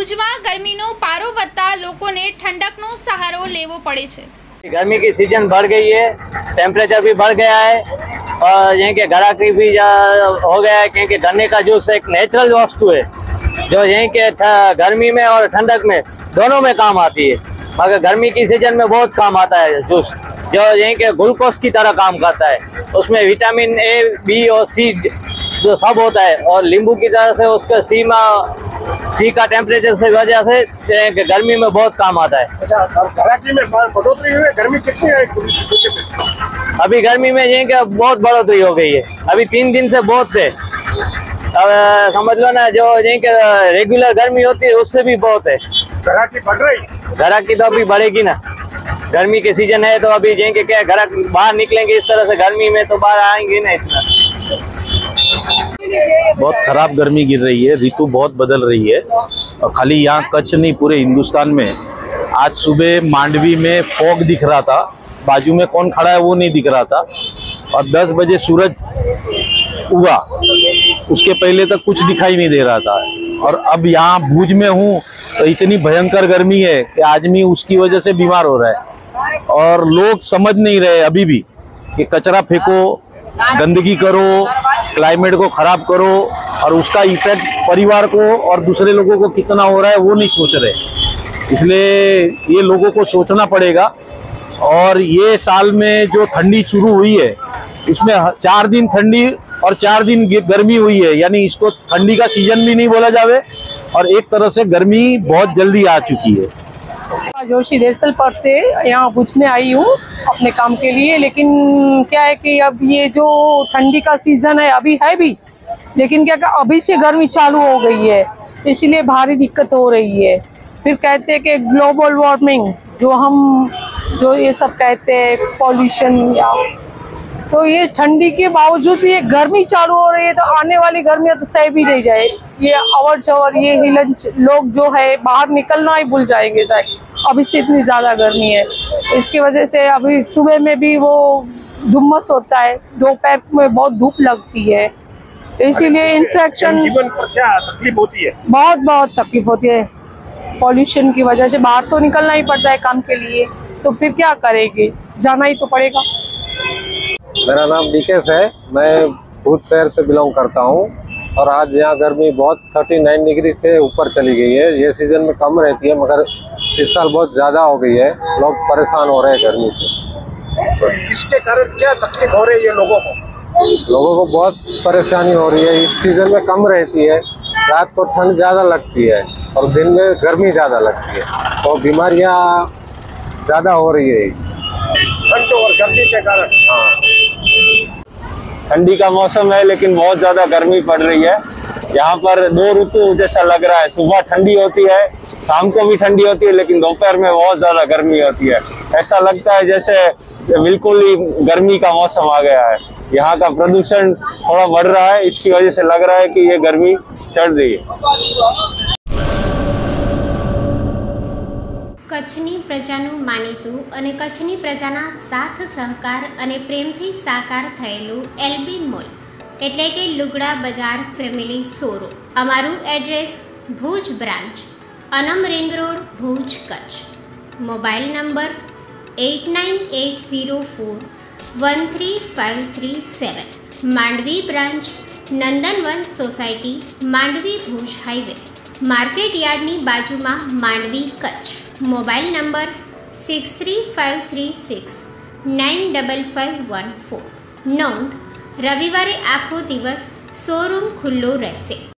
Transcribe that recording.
ભુજમાં ગરમીનો પારો વધતા લોકોને ઠંડકનો સહારો લેવો પડે છે। गर्मी की सीजन बढ़ गई है, टेम्परेचर भी बढ़ गया है और यहीं के ग्राहकी भी हो गया है क्योंकि गन्ने का जूस एक नेचुरल वस्तु है जो यहीं के गर्मी में और ठंडक में दोनों में काम आती है। मगर गर्मी की सीजन में बहुत काम आता है जूस, जो यहीं के ग्लूकोज की तरह काम करता है। उसमें विटामिन ए, बी और सी जो सब होता है और नींबू की तरह से उसका सी का टेम्परेचर की वजह से गर्मी में बहुत काम आता है। अच्छा, ग्राहकी में बढ़ोतरी हुई है? गर्मी कितनी है? अभी गर्मी में यहीं के बहुत बढ़ोतरी हो गई है। अभी 3 दिन से बहुत थे, अब समझ लो ना, जो यहीं के रेगुलर गर्मी होती है उससे भी बहुत है। ग्राहकी बढ़ रही? ग्राहकी तो अभी बढ़ेगी ना, गर्मी के सीजन है तो अभी यहीं के क्या ग्राहक बाहर निकलेंगे इस तरह से गर्मी में तो बाहर आएंगे ना इतना। बहुत खराब गर्मी गिर रही है, ऋतु बहुत बदल रही है और खाली यहाँ कच्छ नहीं पूरे हिंदुस्तान में। आज सुबह मांडवी में फॉग दिख रहा था, बाजू में कौन खड़ा है वो नहीं दिख रहा था और 10 बजे सूरज उगा, उसके पहले तक कुछ दिखाई नहीं दे रहा था। और अब यहाँ भुज में हूँ तो इतनी भयंकर गर्मी है कि आदमी उसकी वजह से बीमार हो रहा है और लोग समझ नहीं रहे अभी भी कि कचरा फेंको, गंदगी करो, क्लाइमेट को खराब करो और उसका इफेक्ट परिवार को और दूसरे लोगों को कितना हो रहा है वो नहीं सोच रहे। इसलिए ये लोगों को सोचना पड़ेगा। और ये साल में जो ठंडी शुरू हुई है उसमें 4 दिन ठंडी और 4 दिन गर्मी हुई है, यानी इसको ठंडी का सीजन भी नहीं बोला जावे और एक तरह से गर्मी बहुत जल्दी आ चुकी है। जोशी देसलपर से यहाँ भुज में आई हूँ अपने काम के लिए, लेकिन क्या है कि अब ये जो ठंडी का सीजन है अभी है भी, लेकिन क्या अभी से गर्मी चालू हो गई है, इसलिए भारी दिक्कत हो रही है। फिर कहते हैं कि ग्लोबल वार्मिंग जो ये सब कहते हैं, पॉल्यूशन, या तो ये ठंडी के बावजूद भी ये गर्मी चालू हो रही है तो आने वाली गर्मी तो सह भी नहीं जाए। ये अवर जवर ये हिलन लोग जो है बाहर निकलना ही भूल जाएंगे शायद, अभी से इतनी ज़्यादा गर्मी है। इसकी वजह से अभी सुबह में भी वो धुम्मस होता है, दोपहर में बहुत धूप लगती है, इसीलिए इन्फेक्शन जीवन पर क्या तकलीफ होती है? बहुत तकलीफ होती है। पॉल्यूशन की वजह से बाहर तो निकलना ही पड़ता है काम के लिए, तो फिर क्या करेंगे, जाना ही तो पड़ेगा। मेरा नाम डीकेश है, मैं भुज शहर से बिलोंग करता हूँ और आज यहाँ गर्मी बहुत 39 डिग्री के ऊपर चली गई है। ये सीजन में कम रहती है मगर इस साल बहुत ज़्यादा हो गई है, लोग परेशान हो रहे हैं गर्मी से। तो इसके कारण क्या तकलीफ हो रही है लोगों को? लोगों को बहुत परेशानी हो रही है। इस सीजन में कम रहती है, रात को ठंड ज़्यादा लगती है और दिन में गर्मी ज़्यादा लगती है, तो बीमारियाँ ज़्यादा हो रही है ठंड और गर्मी के कारण। हाँ, ठंडी का मौसम है लेकिन बहुत ज्यादा गर्मी पड़ रही है। यहाँ पर 2 ऋतु जैसा लग रहा है, सुबह ठंडी होती है, शाम को भी ठंडी होती है, लेकिन दोपहर में बहुत ज्यादा गर्मी होती है। ऐसा लगता है जैसे बिल्कुल ही गर्मी का मौसम आ गया है। यहाँ का प्रदूषण थोड़ा बढ़ रहा है, इसकी वजह से लग रहा है कि ये गर्मी चढ़ रही है। કચ્છની પ્રજાનું માનીતું અને કચ્છની પ્રજાના સાથ સહકાર અને પ્રેમથી સાકાર થયેલું એલબી મોલ એટલે કે લુગડા બજાર ફેમિલી શોરૂમ। અમારું address Bhuj branch, Anam ring road, Bhuj, Kutch. Mobile number 8980413537। Mandvi branch, Nandanvan society, Mandvi Bhuj highway, market યાર્ડની બાજુમાં, માંડવી, કચ્છ। Mobile number 6353695514। નોંધ: રવિવારે આખો દિવસ શોરૂમ ખુલ્લો રહેશે।